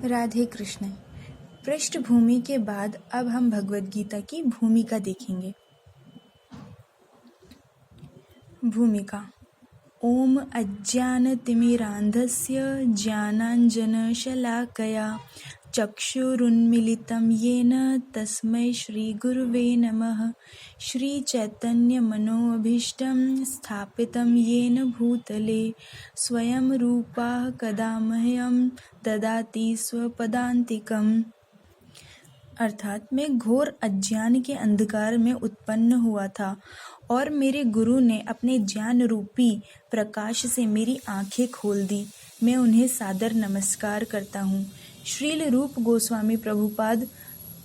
राधे कृष्ण। पृष्ठभूमि के बाद अब हम भगवद गीता की भूमिका देखेंगे। भूमिका। ओम अज्ञानतिमिरान्धस्य ज्ञानाञ्जनशलाकया चक्षुरुन्मीलितं येन तस्मै श्रीगुरुवे नमः। श्रीचैतन्यमनोभीष्टं स्थापितं येन भूतले स्वयं रूपः कदा मह्यं ददाति स्वपदान्तिकम्। अर्थात मैं घोर अज्ञान के अंधकार में उत्पन्न हुआ था और मेरे गुरु ने अपने ज्ञान रूपी प्रकाश से मेरी आंखें खोल दी। मैं उन्हें सादर नमस्कार करता हूँ। श्रील रूप गोस्वामी प्रभुपाद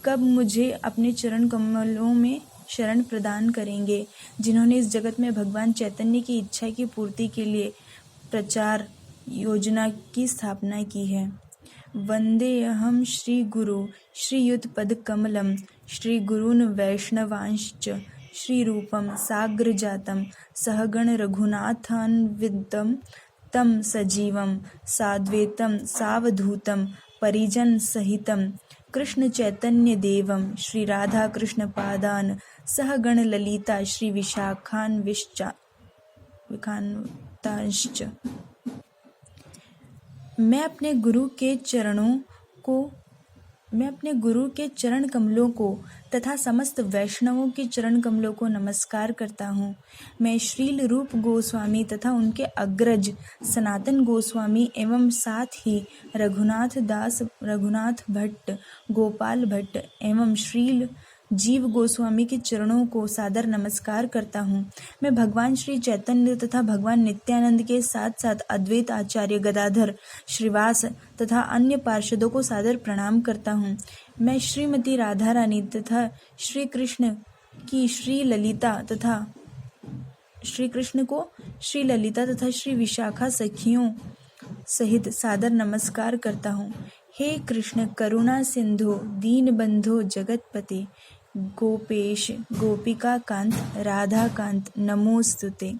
कब मुझे अपने चरण कमलों में शरण प्रदान करेंगे, जिन्होंने इस जगत में भगवान चैतन्य की इच्छा की पूर्ति के लिए प्रचार योजना की स्थापना की है। वंदेऽहं श्रीगुरु श्रीयुतपदकमलं श्रीगुरून् वैष्णवांश्च श्रीरूपं साग्रजातं सहगण रघुनाथान्वितं तं सजीवं साद्वैतं सावधूतं परिजनसहितं कृष्ण चैतन्य देवं श्री राधा कृष्ण पादान सहगण ललिता श्री विशाखान्वितांश्च। मैं अपने गुरु के चरण कमलों को तथा समस्त वैष्णवों के चरण कमलों को नमस्कार करता हूँ। मैं श्रील रूप गोस्वामी तथा उनके अग्रज सनातन गोस्वामी एवं साथ ही रघुनाथ दास, रघुनाथ भट्ट, गोपाल भट्ट एवं श्रील जीव गोस्वामी के चरणों को सादर नमस्कार करता हूँ। मैं भगवान श्री चैतन्य तथा भगवान नित्यानंद के साथ साथ अद्वैत आचार्य गदाधर श्रीवास तथा अन्य पार्षदों को सादर प्रणाम करता हूँ। मैं श्रीमती राधा रानी तथा श्री कृष्ण की श्री ललिता तथा श्री विशाखा सखियों सहित सादर नमस्कार करता हूँ। हे कृष्ण करुणा सिंधु दीनबंधो जगतपते गोपेश गोपिका कांत राधा कांत नमोस्तुते।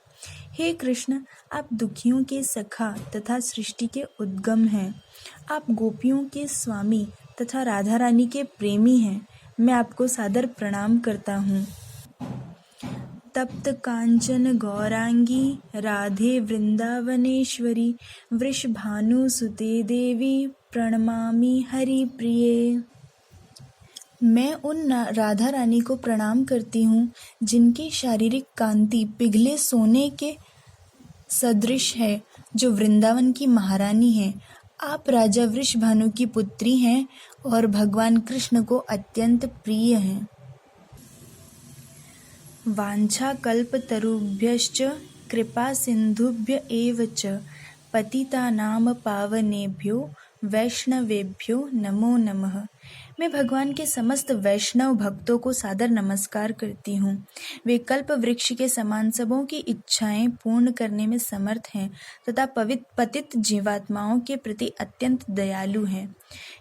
हे कृष्ण, आप दुखियों के सखा तथा सृष्टि के उद्गम हैं। आप गोपियों के स्वामी तथा राधा रानी के प्रेमी हैं। मैं आपको सादर प्रणाम करता हूँ। तप्त कांचन गौरांगी राधे वृंदावनेश्वरी वृषभानुसुते देवी प्रणमामि हरि प्रिये। मैं उन राधा रानी को प्रणाम करती हूँ जिनकी शारीरिक कांति पिघले सोने के सदृश है, जो वृंदावन की महारानी है। आप राजा वृषभानु की पुत्री हैं और भगवान कृष्ण को अत्यंत प्रिय हैं। वाञ्छाकल्पतरुभ्यश्च कृपा सिंधुभ्य एव च पतितानां पावनेभ्यो वैष्णवेभ्यो नमो नमः। मैं भगवान के समस्त वैष्णव भक्तों को सादर नमस्कार करती हूँ। वे कल्प वृक्ष के समान सबों की इच्छाएं पूर्ण करने में समर्थ हैं तथा पतित जीवात्माओं के प्रति अत्यंत दयालु हैं।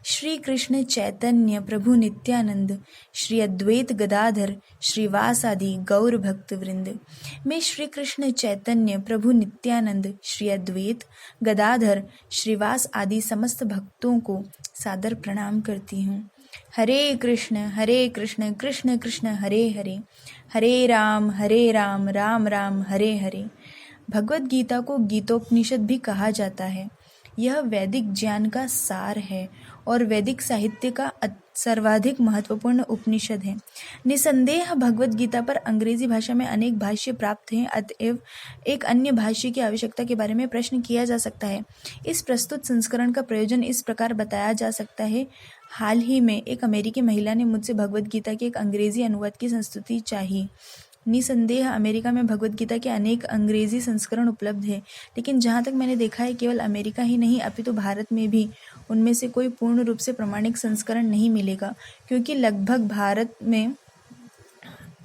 श्री कृष्ण चैतन्य प्रभु नित्यानंद, श्री अद्वैत गदाधर, श्रीवास आदि गौर भक्त वृंद। मैं श्री कृष्ण चैतन्य प्रभु नित्यानंद, श्री अद्वैत गदाधर, श्रीवास आदि समस्त भक्तों को सादर प्रणाम करती हूँ। हरे कृष्ण कृष्ण कृष्ण हरे हरे, हरे राम राम राम हरे हरे। भगवद गीता को गीतोपनिषद भी कहा जाता है। यह वैदिक ज्ञान का सार है और वैदिक साहित्य का सर्वाधिक महत्वपूर्ण उपनिषद है। निसंदेह भगवद गीता पर अंग्रेजी भाषा में अनेक भाष्य प्राप्त हैं, अतएव एक अन्य भाष्य की आवश्यकता के बारे में प्रश्न किया जा सकता है। इस प्रस्तुत संस्करण का प्रयोजन इस प्रकार बताया जा सकता है। हाल ही में एक अमेरिकी महिला ने मुझसे भगवद गीता के एक अंग्रेजी अनुवाद की संस्तुति चाही। निसंदेह अमेरिका में भगवद गीता के अनेक अंग्रेजी संस्करण उपलब्ध है, लेकिन जहाँ तक मैंने देखा है केवल अमेरिका ही नहीं अपितु भारत में भी उनमें से कोई पूर्ण रूप से प्रमाणिक संस्करण नहीं मिलेगा, क्योंकि लगभग भारत में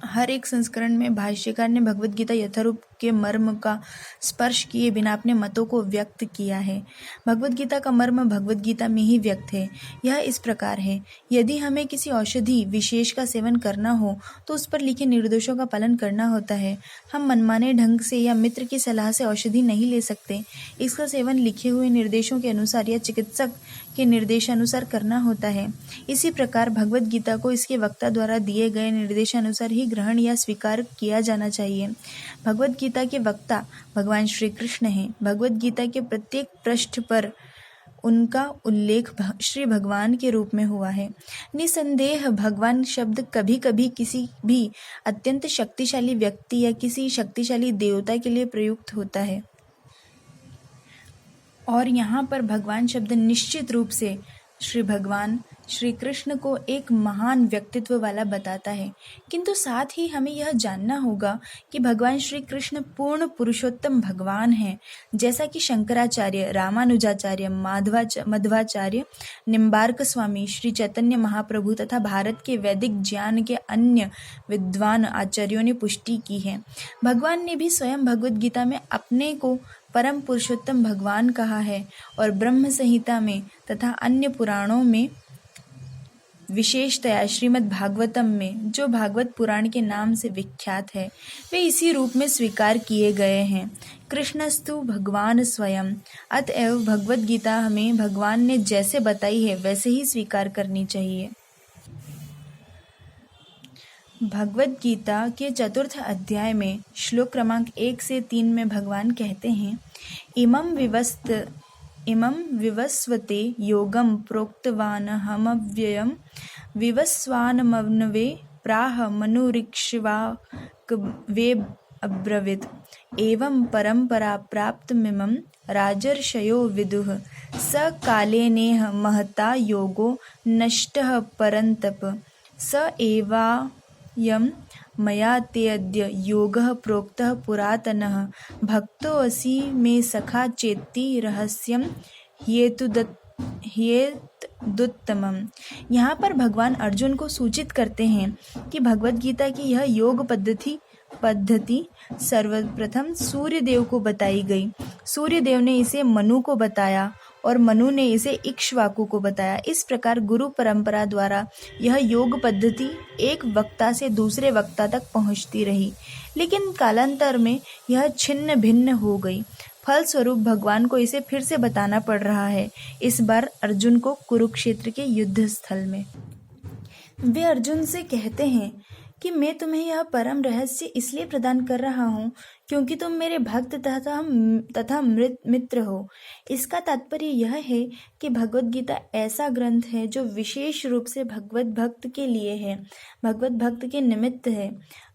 हर एक संस्करण में भाष्यकार ने भगवद गीता यथारूप के मर्म का स्पर्श किए बिना अपने मतों को व्यक्त किया है। भगवद गीता का मर्म भगवद गीता में ही व्यक्त है। यह इस प्रकार है, यदि हमें किसी औषधि विशेष का सेवन करना हो तो उस पर लिखे निर्देशों का पालन करना होता है। हम मनमाने ढंग से या मित्र की सलाह से औषधि नहीं ले सकते। इसका सेवन लिखे हुए निर्देशों के अनुसार या चिकित्सक के निर्देशानुसार करना होता है। इसी प्रकार भगवद गीता को इसके वक्ता द्वारा दिए गए निर्देशानुसार ही ग्रहण या स्वीकार किया जाना चाहिए। भगवद गीता के वक्ता भगवान श्री कृष्ण हैं। भगवद गीता के प्रत्येक पृष्ठ पर उनका उल्लेख श्री भगवान के रूप में हुआ है। निसंदेह भगवान शब्द कभी कभी किसी भी अत्यंत शक्तिशाली व्यक्ति या किसी शक्तिशाली देवता के लिए प्रयुक्त होता है, और यहाँ पर भगवान शब्द निश्चित रूप से श्री भगवान श्री कृष्ण को एक महान व्यक्तित्व वाला बताता है। किंतु साथ ही हमें यह जानना होगा कि भगवान श्री कृष्ण पूर्ण पुरुषोत्तम भगवान हैं। जैसा कि शंकराचार्य, रामानुजाचार्य, मध्वाचार्य, निम्बार्क स्वामी, श्री चैतन्य महाप्रभु तथा भारत के वैदिक ज्ञान के अन्य विद्वान आचार्यों ने पुष्टि की है। भगवान ने भी स्वयं भगवद गीता में अपने को परम पुरुषोत्तम भगवान कहा है, और ब्रह्म संहिता में तथा अन्य पुराणों में, विशेषतया श्रीमद् भागवतम में, जो भागवत पुराण के नाम से विख्यात है, वे इसी रूप में स्वीकार किए गए हैं। कृष्णस्तु भगवान स्वयं। अतएव भगवद गीता हमें भगवान ने जैसे बताई है वैसे ही स्वीकार करनी चाहिए। भगवद गीता के 4th अध्याय में श्लोक क्रमांक 1 से 3 में भगवान कहते हैं, इमं विवस्वते योगं प्रोक्तवानहमव्ययं विवस्वानमन्वे प्राह मनुरिक्ष्वाकवे अब्रवीत् एवं परंपरा प्राप्तमिमं राजर्षयो विदुः स कालेनेह महता योगो नष्टः परन्तप स एवायं मया तेऽद्य योगः प्रोक्तः पुरातनः भक्तोऽसि मे सखा चेत्ति रहस्यं ह्येतदुत्तमम्। यहाँ पर भगवान अर्जुन को सूचित करते हैं कि भगवद गीता की यह योग पद्धति सर्वप्रथम सूर्यदेव को बताई गई। सूर्यदेव ने इसे मनु को बताया और मनु ने इसे इक्ष्वाकु को बताया। इस प्रकार गुरु परंपरा द्वारा यह योग पद्धति एक वक्ता से दूसरे वक्ता तक पहुंचती रही, लेकिन कालांतर में यह छिन्न भिन्न हो गई। फलस्वरूप भगवान को इसे फिर से बताना पड़ रहा है, इस बार अर्जुन को कुरुक्षेत्र के युद्ध स्थल में। वे अर्जुन से कहते हैं कि मैं तुम्हें यह परम रहस्य इसलिए प्रदान कर रहा हूँ क्योंकि तुम मेरे भक्त तथा मित्र हो। इसका तात्पर्य यह है कि भगवद गीता ऐसा ग्रंथ है जो विशेष रूप से भगवत भक्त के लिए है, भगवत भक्त के निमित्त है।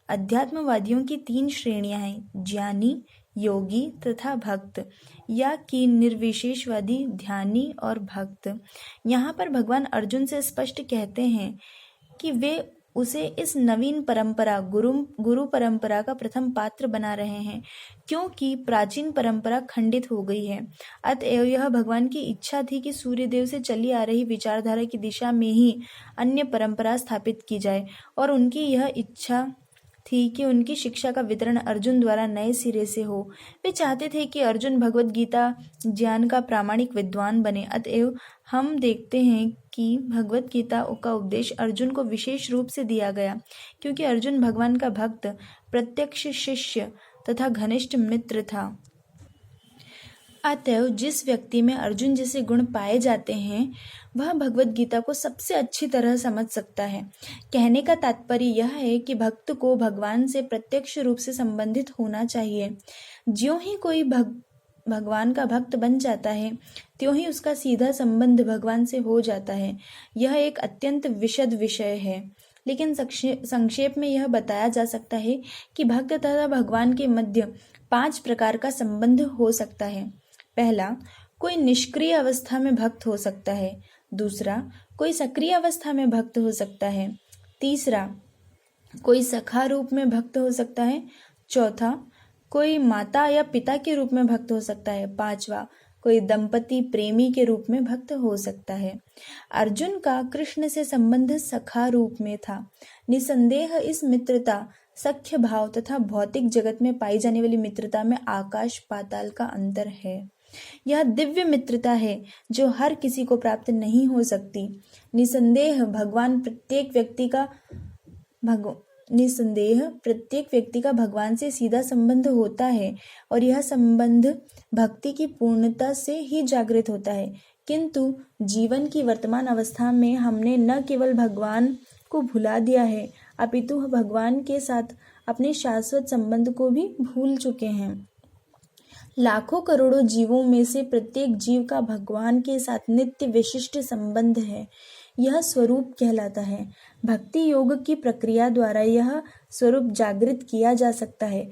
अध्यात्मवादियों की 3 श्रेणियां हैं, ज्ञानी, योगी तथा भक्त, या कि निर्विशेषवादी, ध्यानी और भक्त। यहाँ पर भगवान अर्जुन से स्पष्ट कहते हैं कि वे उसे इस नवीन परंपरा गुरु परंपरा का प्रथम पात्र बना रहे हैं, क्योंकि प्राचीन परंपरा खंडित हो गई है। अतएव यह भगवान की इच्छा थी कि सूर्यदेव से चली आ रही विचारधारा की दिशा में ही अन्य परंपरा स्थापित की जाए, और उनकी यह इच्छा थी कि उनकी शिक्षा का वितरण अर्जुन द्वारा नए सिरे से हो। वे चाहते थे कि अर्जुन भगवद गीता ज्ञान का प्रामाणिक विद्वान बने। अतएव हम देखते हैं कि भगवद गीता का उपदेश अर्जुन को विशेष रूप से दिया गया, क्योंकि अर्जुन भगवान का भक्त, प्रत्यक्ष शिष्य तथा घनिष्ठ मित्र था। अतएव जिस व्यक्ति में अर्जुन जैसे गुण पाए जाते हैं वह भगवद गीता को सबसे अच्छी तरह समझ सकता है। कहने का तात्पर्य यह है कि भक्त को भगवान से प्रत्यक्ष रूप से संबंधित होना चाहिए। ज्यों ही कोई भगवान का भक्त बन जाता है त्यों ही उसका सीधा संबंध भगवान से हो जाता है। यह एक अत्यंत विशद विषय है, लेकिन संक्षेप में यह बताया जा सकता है कि भक्त तथा भगवान के मध्य 5 प्रकार का संबंध हो सकता है। पहला, कोई निष्क्रिय अवस्था में भक्त हो सकता है। दूसरा, कोई सक्रिय अवस्था में भक्त हो सकता है। तीसरा, कोई सखा रूप में भक्त हो सकता है। चौथा, कोई माता या पिता के रूप में भक्त हो सकता है। पांचवा, कोई दंपति प्रेमी के रूप में भक्त हो सकता है। अर्जुन का कृष्ण से संबंध सखा रूप में था। निसंदेह इस मित्रता सख्य भाव तथा भौतिक जगत में पाई जाने वाली मित्रता में आकाश पाताल का अंतर है। यह दिव्य मित्रता है जो हर किसी को प्राप्त नहीं हो सकती। निसंदेह प्रत्येक व्यक्ति का भगवान से सीधा संबंध होता है और यह संबंध भक्ति की पूर्णता से ही जागृत होता है। किंतु जीवन की वर्तमान अवस्था में हमने न केवल भगवान को भुला दिया है, अपितु भगवान के साथ अपने शाश्वत संबंध को भी भूल चुके हैं। लाखों करोड़ों जीवों में से प्रत्येक जीव का भगवान के साथ नित्य विशिष्ट संबंध है। यह स्वरूप कहलाता है। भक्ति योग की प्रक्रिया द्वारा यह स्वरूप जागृत किया जा सकता है।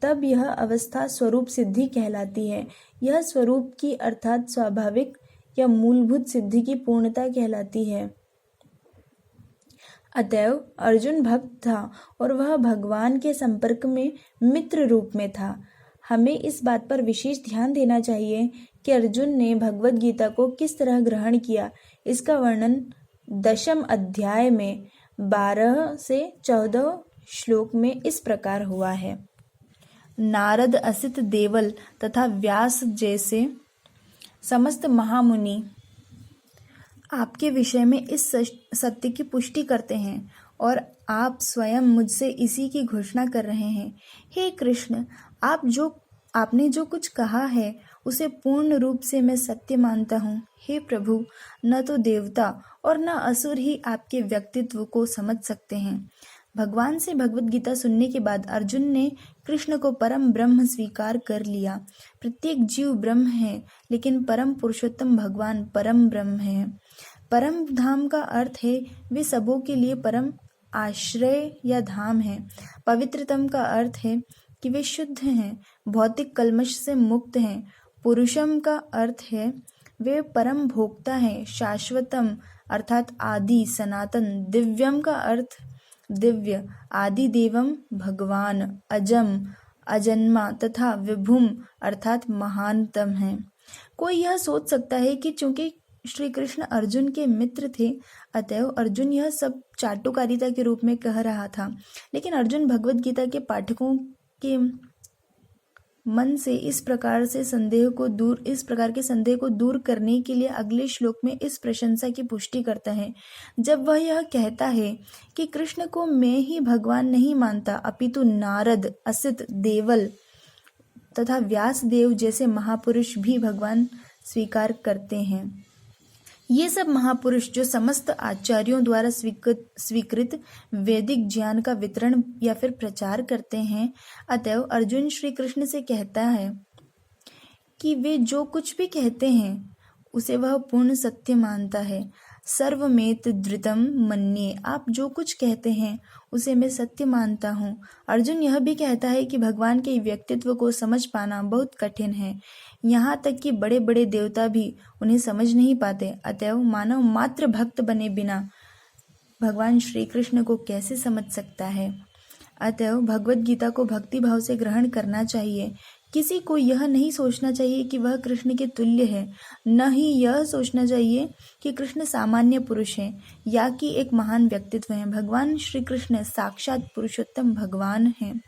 तब यह अवस्था स्वरूप सिद्धि कहलाती है। यह स्वरूप की अर्थात स्वाभाविक या मूलभूत सिद्धि की पूर्णता कहलाती है। अतएव अर्जुन भक्त था और वह भगवान के संपर्क में मित्र रूप में था। हमें इस बात पर विशेष ध्यान देना चाहिए कि अर्जुन ने भगवद गीता को किस तरह ग्रहण किया। इसका वर्णन 10वें अध्याय में 12 से 14 श्लोक में इस प्रकार हुआ है। नारद, असित, देवल तथा व्यास जैसे समस्त महामुनि आपके विषय में इस सत्य की पुष्टि करते हैं और आप स्वयं मुझसे इसी की घोषणा कर रहे हैं। हे कृष्ण, आपने जो कुछ कहा है उसे पूर्ण रूप से मैं सत्य मानता हूँ। हे प्रभु, न तो देवता और न असुर ही आपके व्यक्तित्व को समझ सकते हैं। भगवान से भगवद गीता सुनने के बाद अर्जुन ने कृष्ण को परम ब्रह्म स्वीकार कर लिया। प्रत्येक जीव ब्रह्म है, लेकिन परम पुरुषोत्तम भगवान परम ब्रह्म है। परम धाम का अर्थ है वे सबों के लिए परम आश्रय या धाम है। पवित्रतम का अर्थ है कि वे शुद्ध हैं, भौतिक कल्मश से मुक्त हैं। पुरुषम का अर्थ है वे परम भोक्ता हैं। शाश्वतम अर्थात आदि सनातन। दिव्यम का अर्थ दिव्य, आदि देवम भगवान। अजम अजन्मा तथा विभुम अर्थात महानतम है। कोई यह सोच सकता है कि चूंकि श्री कृष्ण अर्जुन के मित्र थे, अतएव अर्जुन यह सब चाटुकारिता के रूप में कह रहा था। लेकिन अर्जुन भगवद गीता के पाठकों के मन से इस प्रकार के संदेह को दूर करने के लिए अगले श्लोक में इस प्रशंसा की पुष्टि करता है, जब वह यह कहता है कि कृष्ण को मैं ही भगवान नहीं मानता, अपितु नारद, असित, देवल तथा व्यास देव जैसे महापुरुष भी भगवान स्वीकार करते हैं। ये सब महापुरुष जो समस्त आचार्यों द्वारा स्वीकृत वैदिक ज्ञान का वितरण या फिर प्रचार करते हैं। अतएव अर्जुन श्री कृष्ण से कहता है कि वे जो कुछ भी कहते हैं उसे वह पूर्ण सत्य मानता है। सर्वमेत धृतम मन्ये, आप जो कुछ कहते हैं उसे मैं सत्य मानता हूँ। अर्जुन यह भी कहता है कि भगवान के व्यक्तित्व को समझ पाना बहुत कठिन है, यहाँ तक कि बड़े बड़े देवता भी उन्हें समझ नहीं पाते। अतएव मानव मात्र भक्त बने बिना भगवान श्री कृष्ण को कैसे समझ सकता है। अतएव भगवद गीता को भक्ति भाव से ग्रहण करना चाहिए। किसी को यह नहीं सोचना चाहिए कि वह कृष्ण के तुल्य है, न ही यह सोचना चाहिए कि कृष्ण सामान्य पुरुष हैं या कि एक महान व्यक्तित्व है। भगवान श्री कृष्ण साक्षात पुरुषोत्तम भगवान हैं।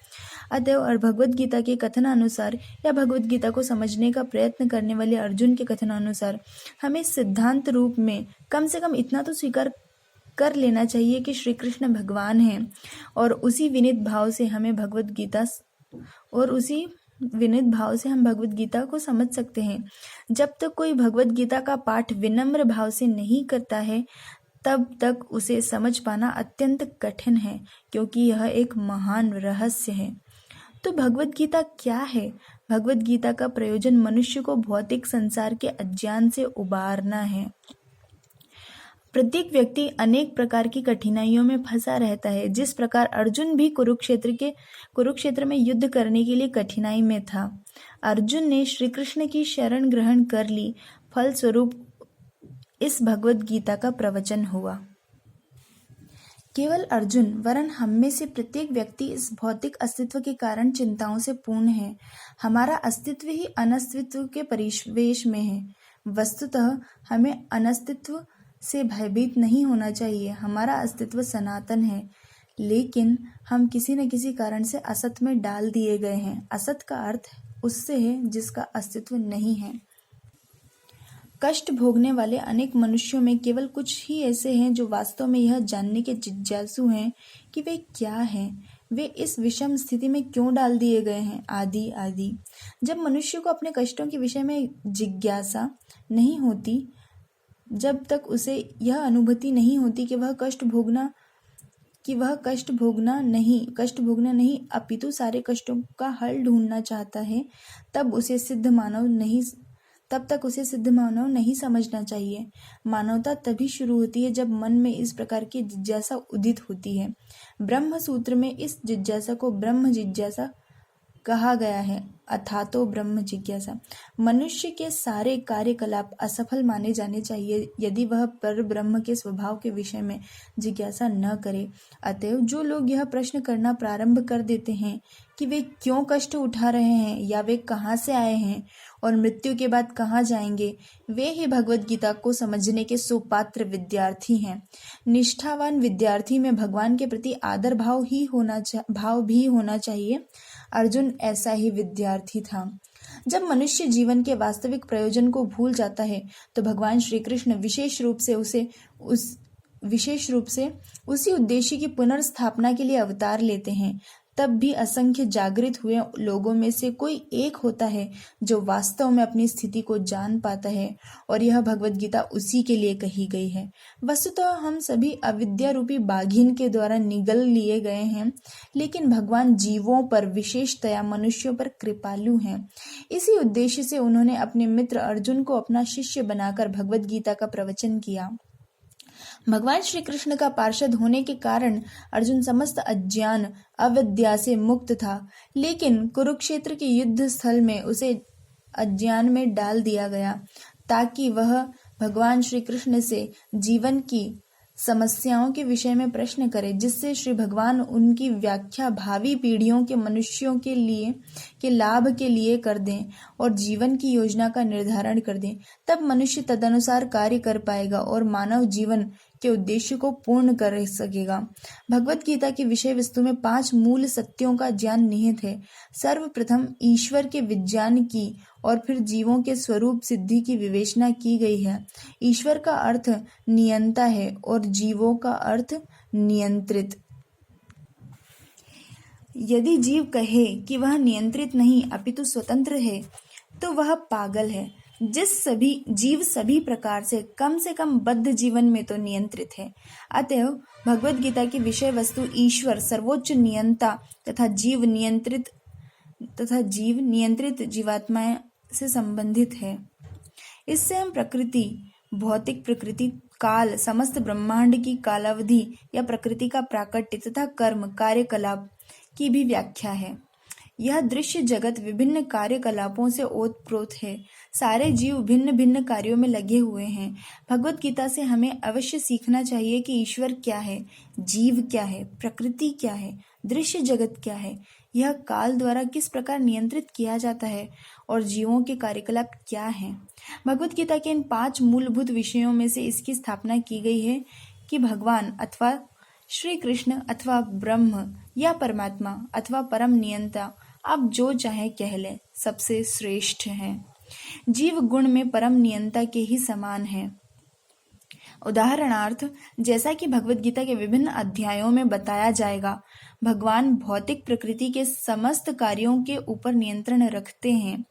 अतएव और भगवद गीता के कथनानुसार या भगवद गीता को समझने का प्रयत्न करने वाले अर्जुन के कथनानुसार हमें सिद्धांत रूप में कम से कम इतना तो स्वीकार कर लेना चाहिए कि श्री कृष्ण भगवान हैं और उसी विनीत भाव से हम भगवद गीता को समझ सकते हैं। जब तक कोई भगवद गीता का पाठ विनम्र भाव से नहीं करता है, तब तक उसे समझ पाना अत्यंत कठिन है, क्योंकि यह एक महान रहस्य है। तो भगवद गीता क्या है? भगवद गीता का प्रयोजन मनुष्य को भौतिक संसार के अज्ञान से उबारना है। प्रत्येक व्यक्ति अनेक प्रकार की कठिनाइयों में फंसा रहता है। जिस प्रकार अर्जुन भी कुरुक्षेत्र में युद्ध करने के लिए कठिनाई में था, अर्जुन ने श्री कृष्ण की शरण ग्रहण कर ली। फलस्वरूप इस भगवद गीता का प्रवचन हुआ। केवल अर्जुन वरन हम में से प्रत्येक व्यक्ति इस भौतिक अस्तित्व के कारण चिंताओं से पूर्ण है। हमारा अस्तित्व ही अनस्तित्व के परिवेश में है। वस्तुतः हमें अनस्तित्व से भयभीत नहीं होना चाहिए। हमारा अस्तित्व सनातन है, लेकिन हम किसी न किसी कारण से असत में डाल दिए गए हैं। असत का अर्थ उससे है जिसका अस्तित्व नहीं है। कष्ट भोगने वाले अनेक मनुष्यों में केवल कुछ ही ऐसे हैं जो वास्तव में यह जानने के जिज्ञासु हैं कि वे क्या हैं, वे इस विषम स्थिति में क्यों डाल दिए गए हैं, आदि आदि। जब मनुष्य को अपने कष्टों के विषय में जिज्ञासा नहीं होती, जब तक उसे यह अनुभूति नहीं होती कि वह कष्ट भोगना नहीं अपितु सारे कष्टों का हल ढूंढना चाहता है, तब तक उसे सिद्ध मानव नहीं समझना चाहिए। मानवता तभी शुरू होती है जब मन में इस प्रकार की जिज्ञासा उदित होती है। ब्रह्म सूत्र में इस जिज्ञासा को ब्रह्म जिज्ञासा कहा गया है, अथातो ब्रह्म जिज्ञासा। मनुष्य के सारे कार्यकलाप असफल माने जाने चाहिए यदि वह पर ब्रह्म के स्वभाव के विषय में जिज्ञासा न करे। अतएव जो लोग यह प्रश्न करना प्रारंभ कर देते हैं कि वे क्यों कष्ट उठा रहे हैं या वे कहाँ से आए हैं और मृत्यु के बाद कहाँ जाएंगे, वे ही भगवत गीता को समझने के सुपात्र विद्यार्थी हैं। निष्ठावान विद्यार्थी में भगवान के प्रति आदर भाव भी होना चाहिए। अर्जुन ऐसा ही विद्यार्थी था। जब मनुष्य जीवन के वास्तविक प्रयोजन को भूल जाता है तो भगवान श्री कृष्ण विशेष रूप से उसी उद्देश्य की पुनर्स्थापना के लिए अवतार लेते हैं। तब भी असंख्य जागृत हुए लोगों में से कोई एक होता है जो वास्तव में अपनी स्थिति को जान पाता है, और यह भगवत गीता उसी के लिए कही गई है। वस्तुतः हम सभी अविद्या रूपी बाघिन के द्वारा निगल लिए गए हैं, लेकिन भगवान जीवों पर, विशेषतया मनुष्यों पर कृपालु हैं। इसी उद्देश्य से उन्होंने अपने मित्र अर्जुन को अपना शिष्य बनाकर भगवत गीता का प्रवचन किया। भगवान श्री कृष्ण का पार्षद होने के कारण अर्जुन समस्त अज्ञान अविद्या से मुक्त था, लेकिन कुरुक्षेत्र के युद्ध स्थल में उसे अज्ञान में डाल दिया गया ताकि वह भगवान श्री कृष्ण से जीवन की समस्याओं के विषय में प्रश्न करे, जिससे श्री भगवान उनकी व्याख्या भावी पीढ़ियों के मनुष्यों के लाभ के लिए कर दें और जीवन की योजना का निर्धारण कर दें। तब मनुष्य तदनुसार कार्य कर पाएगा और मानव जीवन के उद्देश्य को पूर्ण कर सकेगा। भगवत गीता की विषय वस्तु में 5 मूल सत्यों का ज्ञान निहित है। सर्वप्रथम ईश्वर के विज्ञान की और फिर जीवों के स्वरूप सिद्धि की विवेचना की गई है। ईश्वर का अर्थ नियंता है और जीवों का अर्थ नियंत्रित। यदि जीव कहे कि वह नियंत्रित नहीं अपितु स्वतंत्र है तो वह पागल है। जीव सभी प्रकार से कम बद्ध जीवन में तो नियंत्रित है। अतएव भगवत गीता की विषय वस्तु ईश्वर सर्वोच्च नियंता तथा जीव नियंत्रित जीवात्माएं से संबंधित है। इससे हम प्रकृति, भौतिक प्रकृति, काल, समस्त ब्रह्मांड की कालावधि या प्रकृति का प्राकट्य तथा कर्म कार्यकलाप की भी व्याख्या है। यह दृश्य जगत विभिन्न कार्यकलापों से ओतप्रोत है। सारे जीव भिन्न भिन्न कार्यों में लगे हुए हैं। भगवत गीता से हमें अवश्य सीखना चाहिए कि ईश्वर क्या है, जीव क्या है, प्रकृति क्या है, दृश्य जगत क्या है, यह काल द्वारा किस प्रकार नियंत्रित किया जाता है और जीवों के कार्यकलाप क्या हैं। भगवत गीता के इन 5 मूलभूत विषयों में से इसकी स्थापना की गई है कि भगवान अथवा श्री कृष्ण अथवा ब्रह्म या परमात्मा अथवा परम नियंता, आप जो चाहे कह लें, सबसे श्रेष्ठ हैं। जीव गुण में परम नियंता के ही समान है। उदाहरणार्थ, जैसा कि भगवत गीता के विभिन्न अध्यायों में बताया जाएगा, भगवान भौतिक प्रकृति के समस्त कार्यों के ऊपर नियंत्रण रखते हैं।